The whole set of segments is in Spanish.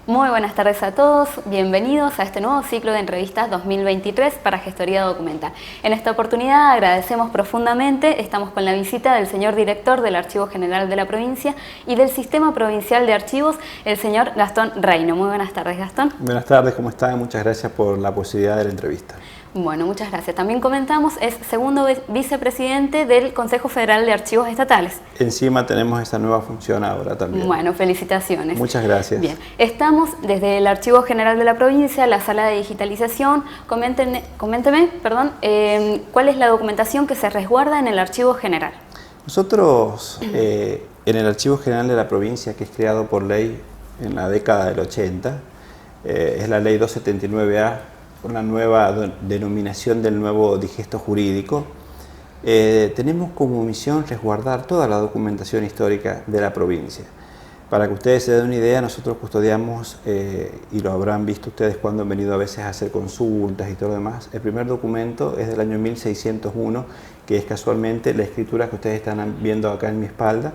Muy buenas tardes a todos, bienvenidos a este nuevo ciclo de entrevistas 2023 para Gestoría Documental. En esta oportunidad agradecemos profundamente, estamos con la visita del señor director del Archivo General de la Provincia y del Sistema Provincial de Archivos, el señor Gastón Reino. Muy buenas tardes, Gastón. Buenas tardes, ¿cómo están? Muchas gracias por la posibilidad de la entrevista. Bueno, muchas gracias. También comentamos, es segundo vicepresidente del Consejo Federal de Archivos Estatales. Encima tenemos esa nueva función ahora también. Bueno, felicitaciones. Muchas gracias. Bien, estamos desde el Archivo General de la Provincia, la sala de digitalización. Coménteme, ¿cuál es la documentación que se resguarda en el Archivo General? Nosotros, en el Archivo General de la Provincia, que es creado por ley en la década del 80, es la ley 279A, una nueva denominación del nuevo digesto jurídico, tenemos como misión resguardar toda la documentación histórica de la provincia. Para que ustedes se den una idea, nosotros custodiamos, y lo habrán visto ustedes cuando han venido a veces a hacer consultas y todo lo demás, el primer documento es del año 1601, que es casualmente la escritura que ustedes están viendo acá en mi espalda.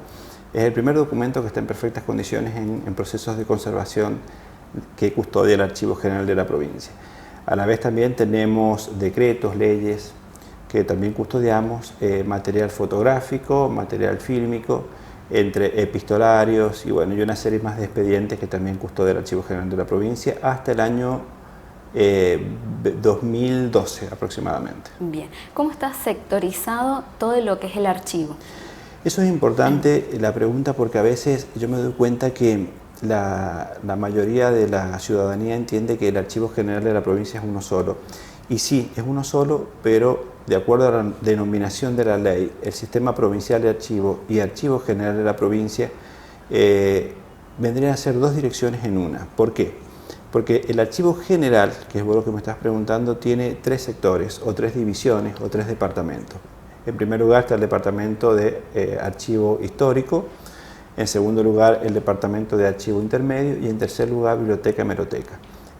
Es el primer documento que está en perfectas condiciones en procesos de conservación que custodia el Archivo General de la Provincia. A la vez también tenemos decretos, leyes que también custodiamos, material fotográfico, material fílmico, entre epistolarios y una serie más de expedientes que también custodia el Archivo General de la Provincia hasta el año 2012 aproximadamente. Bien, ¿cómo está sectorizado todo lo que es el archivo? Eso es importante la pregunta porque a veces yo me doy cuenta que la mayoría de la ciudadanía entiende que el Archivo General de la Provincia es uno solo. Y sí, es uno solo, pero de acuerdo a la denominación de la ley, el Sistema Provincial de Archivo y Archivo General de la Provincia vendrían a ser dos direcciones en una. ¿Por qué? Porque el Archivo General, que es lo que me estás preguntando, tiene tres sectores, o tres divisiones, o tres departamentos. En primer lugar está el Departamento de Archivo Histórico, en segundo lugar el Departamento de Archivo Intermedio y en tercer lugar Biblioteca y Hemeroteca.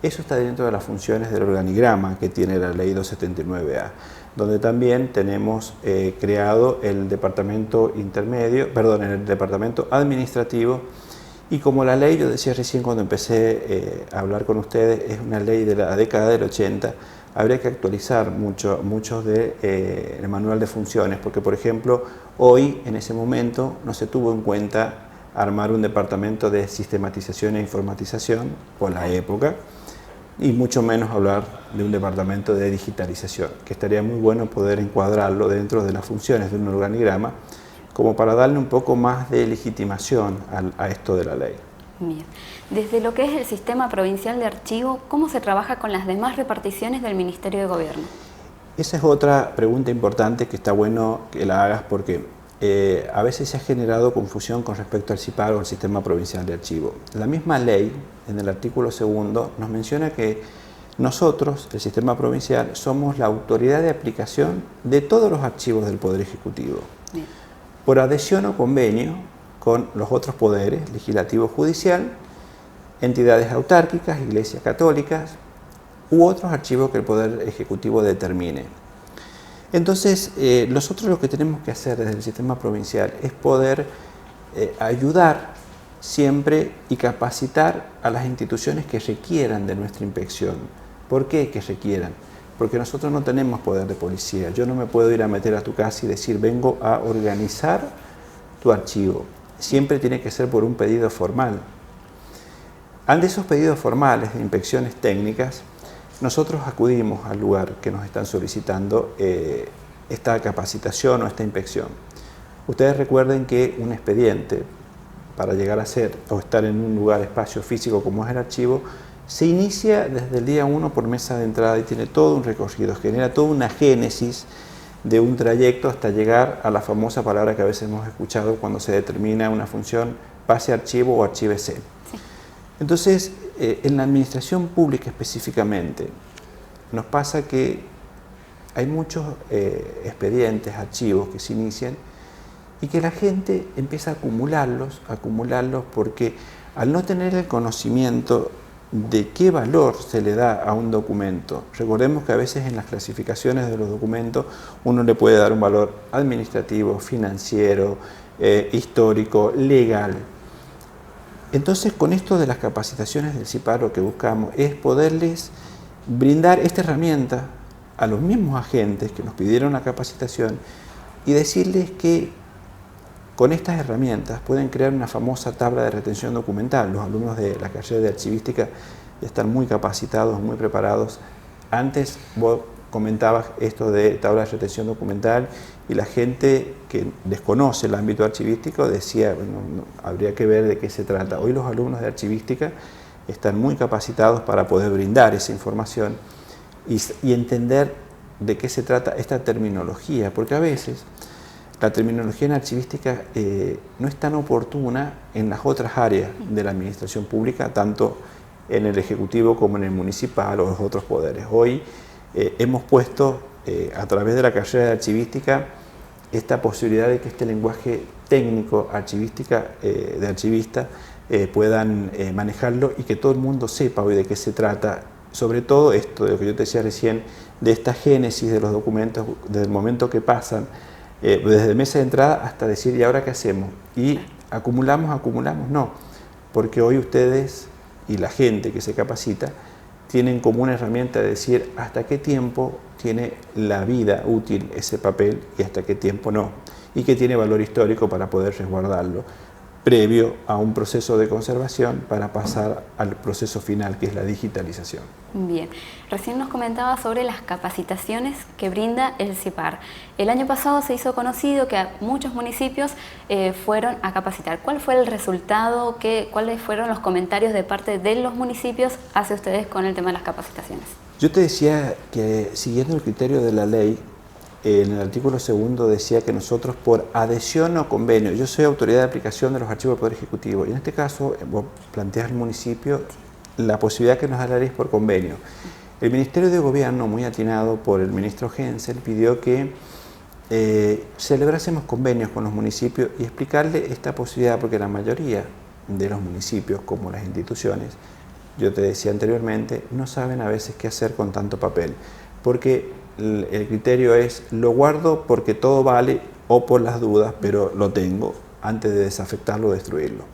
Eso está dentro de las funciones del organigrama que tiene la ley 279A, donde también tenemos creado el Departamento el Departamento Administrativo, y como la ley, yo decía recién cuando empecé a hablar con ustedes, es una ley de la década del 80, habría que actualizar mucho del manual de funciones, porque por ejemplo, hoy en ese momento no se tuvo en cuenta armar un departamento de sistematización e informatización por la época, y mucho menos hablar de un departamento de digitalización, que estaría muy bueno poder encuadrarlo dentro de las funciones de un organigrama, como para darle un poco más de legitimación a esto de la ley. Bien. Desde lo que es el Sistema Provincial de Archivo, ¿cómo se trabaja con las demás reparticiones del Ministerio de Gobierno? Esa es otra pregunta importante que está bueno que la hagas porque a veces se ha generado confusión con respecto al CIPAR o al Sistema Provincial de Archivo. La misma ley, en el artículo 2, nos menciona que nosotros, el Sistema Provincial, somos la autoridad de aplicación de todos los archivos del Poder Ejecutivo. Bien. Por adhesión o convenio con los otros poderes, legislativo, judicial, entidades autárquicas, iglesias católicas u otros archivos que el Poder Ejecutivo determine. Entonces, nosotros lo que tenemos que hacer desde el Sistema Provincial es poder ayudar siempre y capacitar a las instituciones que requieran de nuestra inspección. ¿Por qué que requieran? Porque nosotros no tenemos poder de policía. Yo no me puedo ir a meter a tu casa y decir, vengo a organizar tu archivo. Siempre tiene que ser por un pedido formal. Ante esos pedidos formales de inspecciones técnicas, nosotros acudimos al lugar que nos están solicitando esta capacitación o esta inspección. Ustedes recuerden que un expediente, para llegar a ser o estar en un lugar, espacio físico como es el archivo, se inicia desde el día 1 por mesa de entrada y tiene todo un recorrido, genera toda una génesis de un trayecto hasta llegar a la famosa palabra que a veces hemos escuchado cuando se determina una función, pase a archivo o archívese. Sí. Entonces, en la administración pública específicamente, nos pasa que hay muchos expedientes, archivos que se inician y que la gente empieza a acumularlos porque al no tener el conocimiento de qué valor se le da a un documento. Recordemos que a veces en las clasificaciones de los documentos uno le puede dar un valor administrativo, financiero, histórico, legal. Entonces, con esto de las capacitaciones del CIPAR, lo que buscamos es poderles brindar esta herramienta a los mismos agentes que nos pidieron la capacitación y decirles que con estas herramientas pueden crear una famosa tabla de retención documental. Los alumnos de la carrera de archivística están muy capacitados, muy preparados. Antes vos comentabas esto de tabla de retención documental y la gente que desconoce el ámbito archivístico decía, bueno, no, habría que ver de qué se trata. Hoy los alumnos de archivística están muy capacitados para poder brindar esa información y entender de qué se trata esta terminología, porque a veces la terminología en archivística no es tan oportuna en las otras áreas de la administración pública, tanto en el ejecutivo como en el municipal o los otros poderes. Hoy hemos puesto a través de la carrera de archivística esta posibilidad de que este lenguaje técnico de archivista puedan manejarlo y que todo el mundo sepa hoy de qué se trata, sobre todo esto de lo que yo te decía recién, de esta génesis de los documentos, desde el momento que pasan, desde mesa de entrada hasta decir, ¿y ahora qué hacemos? Y acumulamos, no, porque hoy ustedes y la gente que se capacita tienen como una herramienta de decir hasta qué tiempo tiene la vida útil ese papel y hasta qué tiempo no, y que tiene valor histórico para poder resguardarlo, previo a un proceso de conservación para pasar al proceso final, que es la digitalización. Bien, recién nos comentaba sobre las capacitaciones que brinda el CIPAR. El año pasado se hizo conocido que muchos municipios fueron a capacitar. ¿Cuál fue el resultado? ¿Cuáles fueron los comentarios de parte de los municipios hacia ustedes con el tema de las capacitaciones? Yo te decía que siguiendo el criterio de la ley, en el artículo 2 decía que nosotros por adhesión o convenio, yo soy autoridad de aplicación de los archivos del Poder Ejecutivo y en este caso vos planteas al municipio la posibilidad que nos da la ley es por convenio. El Ministerio de Gobierno, muy atinado por el ministro Hensel, pidió que celebrásemos convenios con los municipios y explicarle esta posibilidad, porque la mayoría de los municipios, como las instituciones, yo te decía anteriormente, no saben a veces qué hacer con tanto papel, porque el criterio es, lo guardo porque todo vale o por las dudas, pero lo tengo antes de desafectarlo o destruirlo.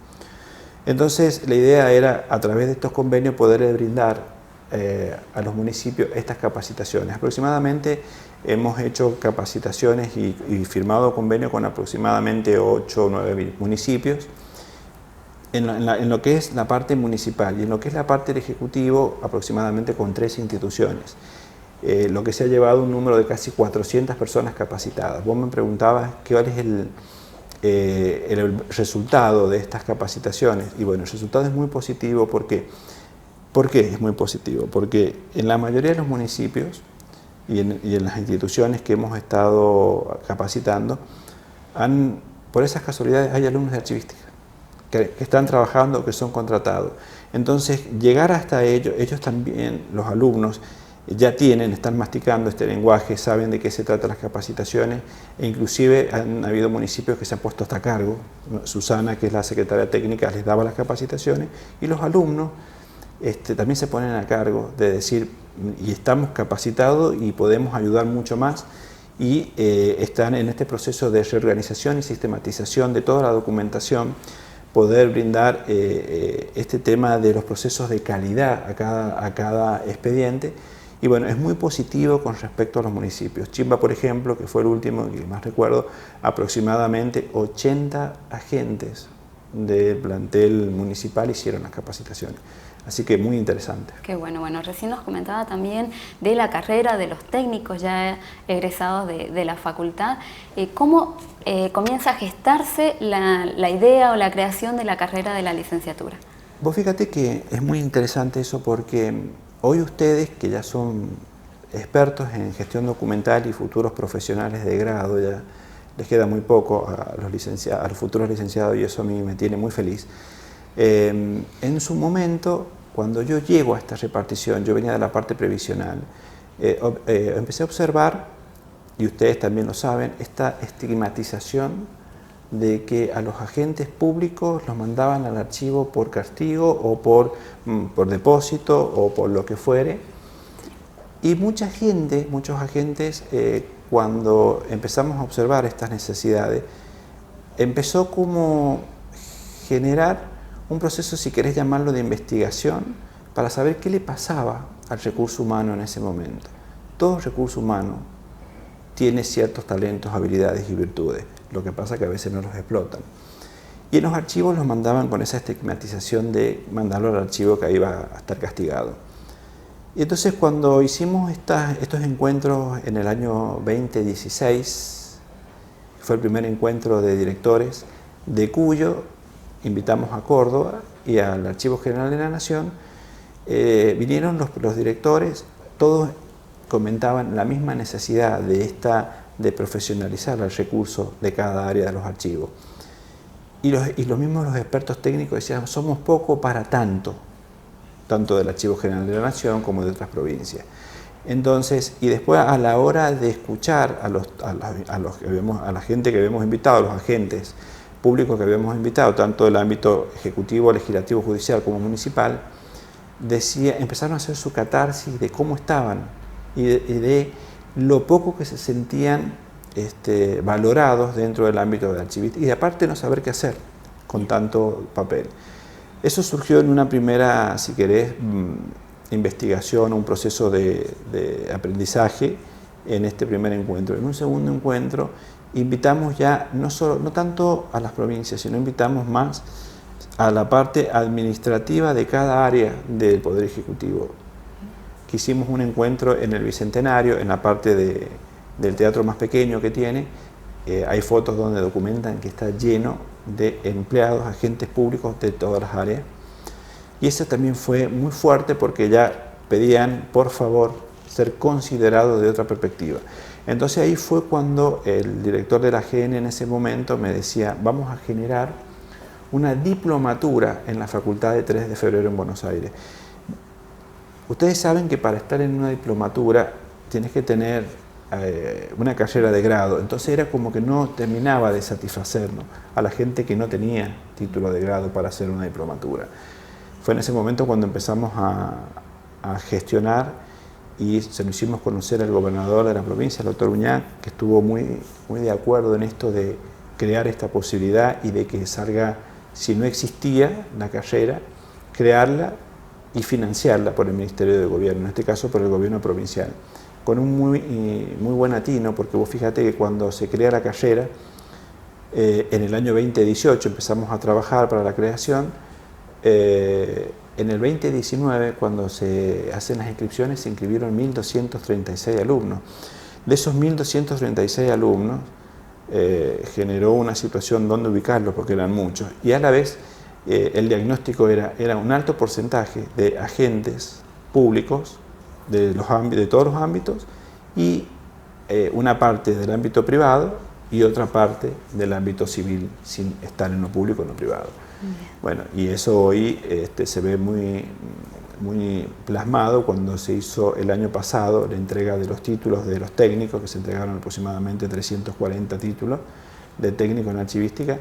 Entonces, la idea era, a través de estos convenios, poder brindar a los municipios estas capacitaciones. Aproximadamente hemos hecho capacitaciones y firmado convenios con aproximadamente 8 o 9 municipios, en lo que es la parte municipal y en lo que es la parte del Ejecutivo, aproximadamente con 13 instituciones. Lo que se ha llevado un número de casi 400 personas capacitadas. Vos me preguntabas cuál es el resultado de estas capacitaciones. Y bueno, el resultado es muy positivo porque, ¿por qué es muy positivo? Porque en la mayoría de los municipios y en las instituciones que hemos estado capacitando, por esas casualidades hay alumnos de archivística que están trabajando, que son contratados. Entonces, llegar hasta ellos también, los alumnos, ya están masticando este lenguaje, saben de qué se tratan las capacitaciones e inclusive han habido municipios que se han puesto hasta a cargo. Susana, que es la secretaria técnica, les daba las capacitaciones y los alumnos también se ponen a cargo de decir, y estamos capacitados y podemos ayudar mucho más, y están en este proceso de reorganización y sistematización de toda la documentación, poder brindar este tema de los procesos de calidad a cada expediente. Y bueno, es muy positivo con respecto a los municipios. Chimba, por ejemplo, que fue el último y más recuerdo, aproximadamente 80 agentes del plantel municipal hicieron las capacitaciones. Así que muy interesante. Qué bueno, recién nos comentaba también de la carrera de los técnicos ya egresados de la facultad. ¿Cómo comienza a gestarse la idea o la creación de la carrera de la licenciatura? Vos fíjate que es muy interesante eso porque hoy ustedes, que ya son expertos en gestión documental y futuros profesionales de grado, ya les queda muy poco a los futuros licenciados y eso a mí me tiene muy feliz. En su momento, cuando yo llego a esta repartición, yo venía de la parte previsional, empecé a observar, y ustedes también lo saben, esta estigmatización de que a los agentes públicos los mandaban al archivo por castigo o por depósito o por lo que fuere. Y mucha gente, muchos agentes, cuando empezamos a observar estas necesidades, empezó como generar un proceso, si querés llamarlo, de investigación para saber qué le pasaba al recurso humano en ese momento. Todo recurso humano tiene ciertos talentos, habilidades y virtudes, lo que pasa es que a veces no los explotan. Y en los archivos los mandaban con esa estigmatización de mandarlo al archivo que iba a estar castigado. Y entonces cuando hicimos estos encuentros en el año 2016, fue el primer encuentro de directores de Cuyo, invitamos a Córdoba y al Archivo General de la Nación, vinieron los directores, todos comentaban la misma necesidad de profesionalizar el recurso de cada área de los archivos. Y los mismos los expertos técnicos decían, somos poco para tanto del Archivo General de la Nación como de otras provincias. Entonces, y después a la hora de escuchar a la gente que habíamos invitado, a los agentes públicos que habíamos invitado, tanto del ámbito ejecutivo, legislativo, judicial como municipal, empezaron a hacer su catarsis de cómo estaban y de lo poco que se sentían valorados dentro del ámbito del archivista y de aparte no saber qué hacer con tanto papel. Eso surgió en una primera, si querés, investigación, un proceso de aprendizaje en este primer encuentro. En un segundo encuentro invitamos ya no tanto a las provincias, sino invitamos más a la parte administrativa de cada área del Poder Ejecutivo. Hicimos un encuentro en el Bicentenario, en la parte del teatro más pequeño que tiene. Hay fotos donde documentan que está lleno de empleados, agentes públicos de todas las áreas. Y eso también fue muy fuerte porque ya pedían, por favor, ser considerados de otra perspectiva. Entonces ahí fue cuando el director de la AGN en ese momento me decía, vamos a generar una diplomatura en la Facultad de 3 de Febrero en Buenos Aires. Ustedes saben que para estar en una diplomatura tienes que tener una carrera de grado, entonces era como que no terminaba de satisfacernos a la gente que no tenía título de grado para hacer una diplomatura. Fue en ese momento cuando empezamos a gestionar y se lo hicimos conocer al gobernador de la provincia, el doctor Uñac, que estuvo muy de acuerdo en esto de crear esta posibilidad y de que salga, si no existía la carrera, crearla y financiarla por el Ministerio de Gobierno, en este caso por el gobierno provincial, con un muy buen atino, porque vos fíjate que cuando se crea la carrera, en el año 2018 empezamos a trabajar para la creación, en el 2019, cuando se hacen las inscripciones, se inscribieron 1.236 alumnos. De esos 1.236 alumnos, generó una situación donde ubicarlos, porque eran muchos, y a la vez el diagnóstico era un alto porcentaje de agentes públicos de todos los ámbitos y una parte del ámbito privado y otra parte del ámbito civil, sin estar en lo público o en lo privado. Bueno, y eso hoy se ve muy plasmado cuando se hizo el año pasado la entrega de los títulos de los técnicos, que se entregaron aproximadamente 340 títulos de técnico en archivística,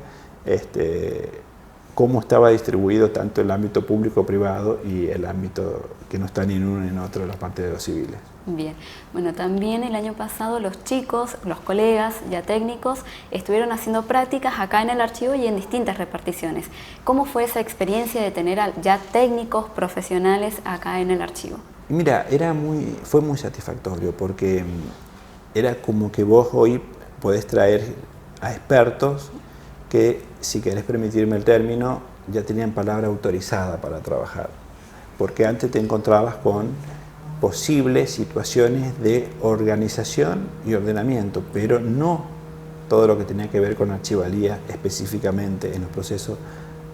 cómo estaba distribuido tanto el ámbito público-privado y el ámbito que no está ni en uno ni en otro de las partes de los civiles. Bien, bueno, también el año pasado los chicos, los colegas ya técnicos, estuvieron haciendo prácticas acá en el archivo y en distintas reparticiones. ¿Cómo fue esa experiencia de tener ya técnicos profesionales acá en el archivo? Mira, fue muy satisfactorio porque era como que vos hoy podés traer a expertos que, si querés permitirme el término, ya tenían palabra autorizada para trabajar. Porque antes te encontrabas con posibles situaciones de organización y ordenamiento, pero no todo lo que tenía que ver con archivalía específicamente en los procesos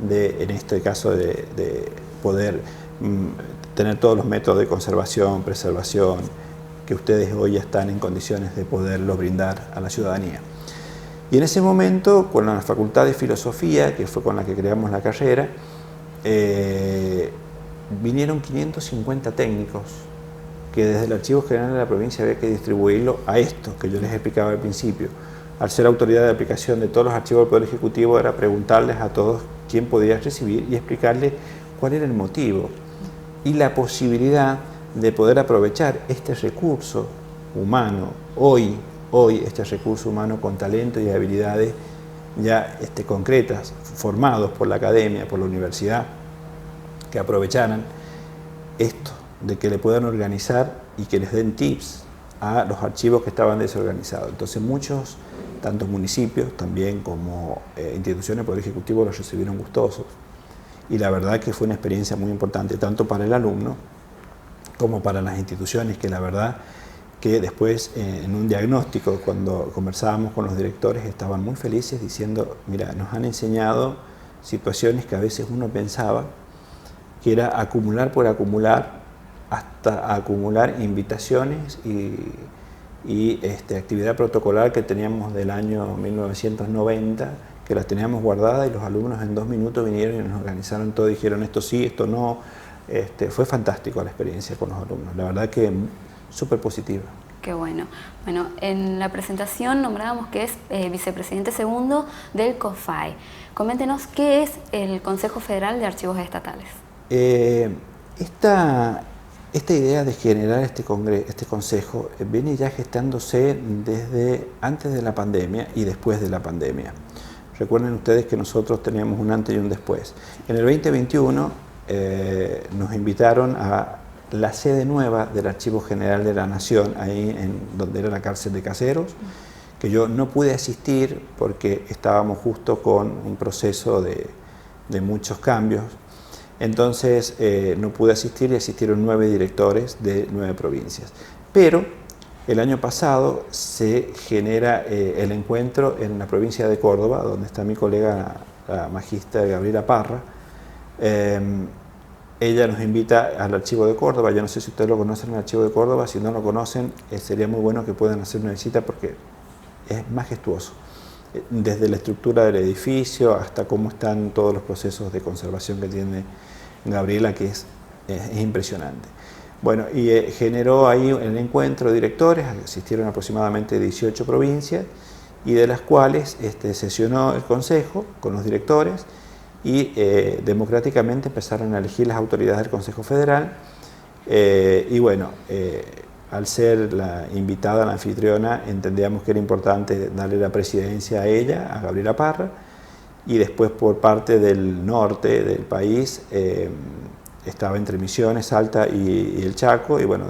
en este caso de poder tener todos los métodos de conservación, preservación, que ustedes hoy ya están en condiciones de poderlos brindar a la ciudadanía. Y en ese momento, con la Facultad de Filosofía, que fue con la que creamos la carrera, vinieron 550 técnicos que desde el Archivo General de la provincia había que distribuirlo a esto que yo les explicaba al principio. al ser autoridad de aplicación de todos los archivos del Poder Ejecutivo, era preguntarles a todos quién podía recibir y explicarles cuál era el motivo y la posibilidad de poder aprovechar este recurso humano, hoy este recurso humano con talento y habilidades ya concretas, formados por la academia, por la universidad, que aprovecharan esto, de que le puedan organizar y que les den tips a los archivos que estaban desorganizados. Entonces muchos, tanto municipios también como instituciones del Poder Ejecutivo, los recibieron gustosos. Y la verdad que fue una experiencia muy importante, tanto para el alumno como para las instituciones, que la verdad que después en un diagnóstico, cuando conversábamos con los directores, estaban muy felices diciendo, mira, nos han enseñado situaciones que a veces uno pensaba que era acumular por acumular, hasta acumular invitaciones y actividad protocolar que teníamos del año 1990, que las teníamos guardadas y los alumnos en 2 minutos vinieron y nos organizaron todo, dijeron esto sí, esto no. Fue fantástico la experiencia con los alumnos, la verdad que súper positiva. Qué bueno. Bueno, en la presentación nombrábamos que es vicepresidente segundo del COFAE. Coméntenos qué es el Consejo Federal de Archivos Estatales. Esta idea de generar este consejo viene ya gestándose desde antes de la pandemia y después de la pandemia. Recuerden ustedes que nosotros teníamos un antes y un después. En el 2021 nos invitaron a la sede nueva del Archivo General de la Nación, ahí donde era la cárcel de Caseros, que yo no pude asistir porque estábamos justo con un proceso de muchos cambios. Entonces no pude asistir y asistieron 9 directores de 9 provincias. Pero el año pasado se genera el encuentro en la provincia de Córdoba, donde está mi colega, la magíster Gabriela Parra. Ella nos invita al Archivo de Córdoba. Yo no sé si ustedes lo conocen, el Archivo de Córdoba. Si no lo conocen, sería muy bueno que puedan hacer una visita porque es majestuoso. Desde la estructura del edificio hasta cómo están todos los procesos de conservación que tiene Gabriela, que es impresionante. Bueno, y generó ahí el encuentro de directores, asistieron aproximadamente 18 provincias, y de las cuales sesionó el Consejo con los directores y democráticamente empezaron a elegir las autoridades del Consejo Federal. Y bueno, al ser la invitada, la anfitriona, entendíamos que era importante darle la presidencia a ella, a Gabriela Parra, y después por parte del norte del país, estaba entre Misiones, Salta y el Chaco, y bueno,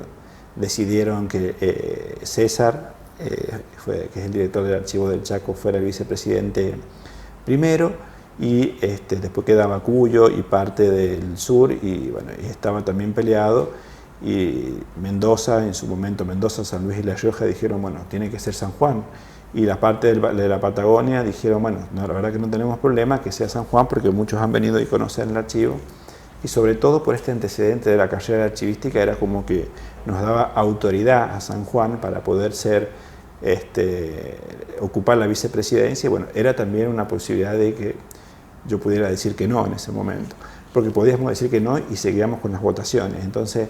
decidieron que César, que es el director del Archivo del Chaco, fuera el vicepresidente primero, y después quedaba Cuyo y parte del sur, y bueno, y estaba también peleado, y Mendoza, en su momento Mendoza, San Luis y La Rioja dijeron, bueno, tiene que ser San Juan, y la parte de la Patagonia dijeron, bueno, no, la verdad que no tenemos problema que sea San Juan, porque muchos han venido y conocen el archivo, y sobre todo por este antecedente de la carrera archivística, era como que nos daba autoridad a San Juan para poder ser, ocupar la vicepresidencia, y bueno, era también una posibilidad de que yo pudiera decir que no en ese momento, porque podíamos decir que no y seguíamos con las votaciones. Entonces,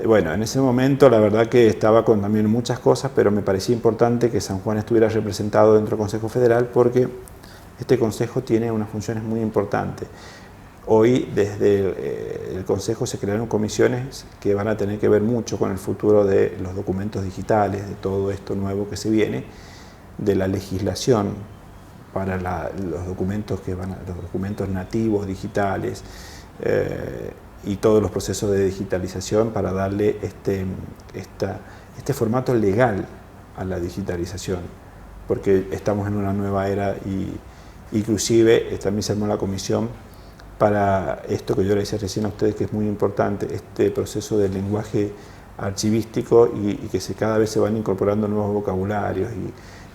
bueno, en ese momento la verdad que estaba con también muchas cosas, pero me parecía importante que San Juan estuviera representado dentro del Consejo Federal, porque este Consejo tiene unas funciones muy importantes. Hoy desde el Consejo se crearon comisiones que van a tener que ver mucho con el futuro de los documentos digitales, de todo esto nuevo que se viene, de la legislación para los documentos los documentos nativos digitales, y todos los procesos de digitalización para darle este formato legal a la digitalización, porque estamos en una nueva era, y inclusive también se armó la comisión para esto que yo le decía recién a ustedes, que es muy importante, este proceso del lenguaje archivístico, y que cada vez se van incorporando nuevos vocabularios,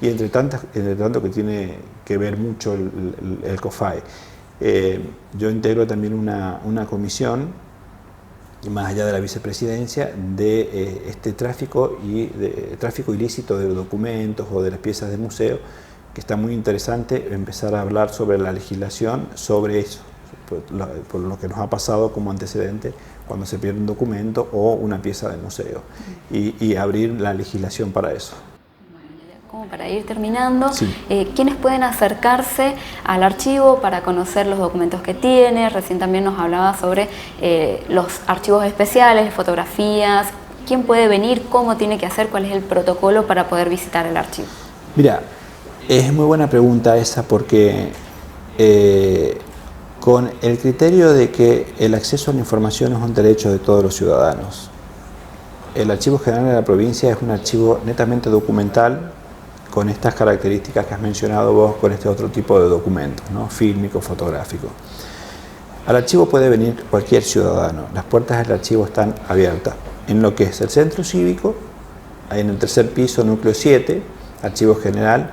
y entre tanto que tiene que ver mucho el COFAE. Yo integro también una comisión, más allá de la vicepresidencia, de este tráfico ilícito de documentos o de las piezas de museo, que está muy interesante empezar a hablar sobre la legislación, sobre eso, por lo que nos ha pasado como antecedente cuando se pierde un documento o una pieza de museo, y abrir la legislación para eso. como para ir terminando, Sí. ¿Quiénes pueden acercarse al archivo para conocer los documentos que tiene? Recién también nos hablaba sobre los archivos especiales, fotografías. ¿Quién puede venir? ¿Cómo tiene que hacer? ¿Cuál es el protocolo para poder visitar el archivo? Mira, es muy buena pregunta esa porque con el criterio de que el acceso a la información es un derecho de todos los ciudadanos. El Archivo General de la Provincia es un archivo netamente documental con estas características que has mencionado vos, con este otro tipo de documentos, ¿no? Fílmico, fotográfico. Al archivo puede venir cualquier ciudadano. Las puertas del archivo están abiertas en lo que es el centro cívico, en el tercer piso, núcleo 7, Archivo General,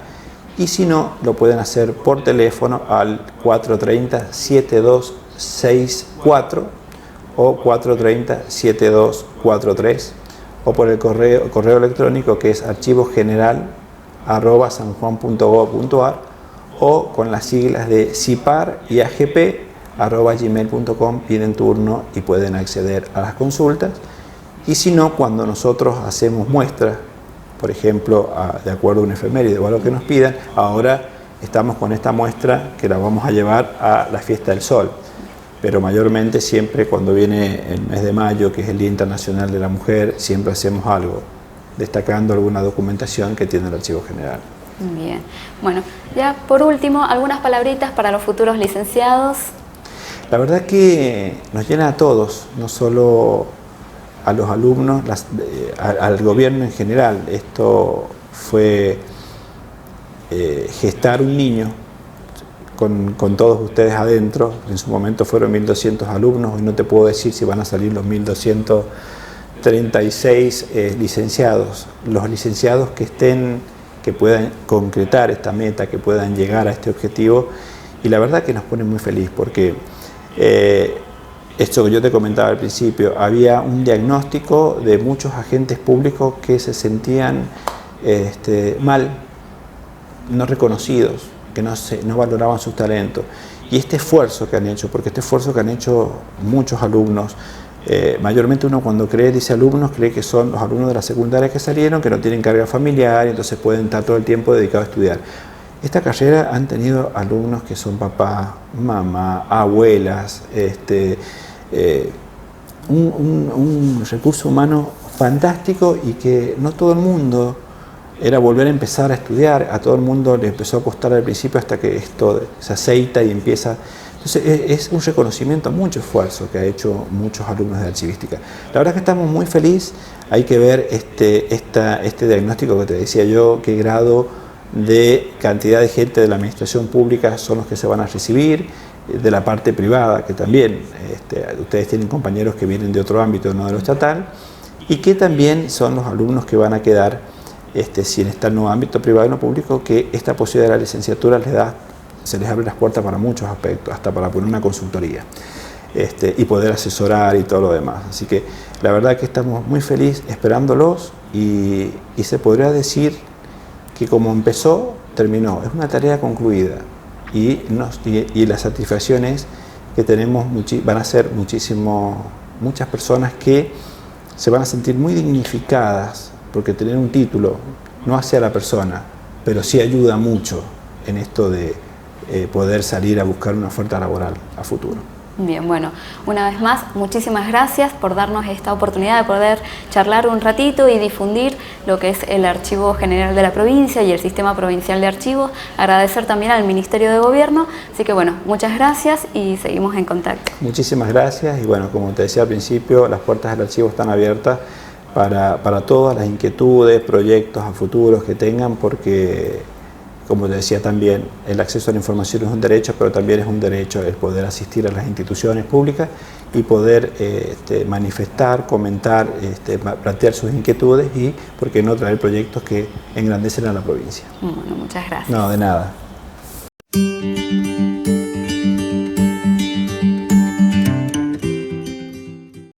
y si no, lo pueden hacer por teléfono al 430-7264 o 430-7243 o por el correo electrónico que es archivogeneral@sanjuan.gov.ar o con las siglas de CIPAR y agp@gmail.com, piden turno y pueden acceder a las consultas. Y si no, cuando nosotros hacemos muestras, por ejemplo, de acuerdo a un efeméride o a lo que nos pidan, ahora estamos con esta muestra que la vamos a llevar a la Fiesta del Sol, pero mayormente siempre cuando viene el mes de mayo, que es el Día Internacional de la Mujer, siempre hacemos algo, destacando alguna documentación que tiene el Archivo General. Bien, bueno, ya por último, algunas palabritas para los futuros licenciados. La verdad que nos llena a todos, no solo a los alumnos, al gobierno en general. Esto fue gestar un niño con todos ustedes adentro. En su momento fueron 1.200 alumnos, hoy no te puedo decir si van a salir los 1.236 licenciados. Los licenciados que puedan concretar esta meta, que puedan llegar a este objetivo, y la verdad que nos pone muy feliz porque esto que yo te comentaba al principio, había un diagnóstico de muchos agentes públicos que se sentían mal, no reconocidos, que no valoraban sus talentos. Y este esfuerzo que han hecho, porque este esfuerzo que han hecho muchos alumnos, mayormente uno cuando dice alumnos, cree que son los alumnos de la secundaria que salieron, que no tienen carga familiar y entonces pueden estar todo el tiempo dedicados a estudiar. Esta carrera han tenido alumnos que son papá, mamá, abuelas, un recurso humano fantástico y que no todo el mundo era volver a empezar a estudiar, a todo el mundo le empezó a costar al principio hasta que esto se aceita y empieza. Entonces es un reconocimiento a mucho esfuerzo que ha hecho muchos alumnos de archivística. La verdad es que estamos muy felices, hay que ver este diagnóstico que te decía yo, qué grado de cantidad de gente de la administración pública son los que se van a recibir, de la parte privada, que también ustedes tienen compañeros que vienen de otro ámbito, no de lo estatal, y que también son los alumnos que van a quedar si está en el nuevo ámbito privado y no público, que esta posibilidad de la licenciatura se les abre las puertas para muchos aspectos, hasta para poner una consultoría y poder asesorar y todo lo demás. Así que la verdad que estamos muy felices esperándolos y se podría decir que como empezó, terminó. Es una tarea concluida y la satisfacción es que van a ser muchas personas que se van a sentir muy dignificadas, porque tener un título no hace a la persona, pero sí ayuda mucho en esto de poder salir a buscar una oferta laboral a futuro. Bien, bueno, una vez más, muchísimas gracias por darnos esta oportunidad de poder charlar un ratito y difundir lo que es el Archivo General de la Provincia y el Sistema Provincial de Archivos. Agradecer también al Ministerio de Gobierno, así que bueno, muchas gracias y seguimos en contacto. Muchísimas gracias y bueno, como te decía al principio, las puertas del archivo están abiertas para todas las inquietudes, proyectos a futuros que tengan, porque como te decía también, el acceso a la información es un derecho, pero también es un derecho el poder asistir a las instituciones públicas y poder manifestar, comentar, plantear sus inquietudes y, por qué no, traer proyectos que engrandecen a la provincia. Bueno, muchas gracias. No, de nada.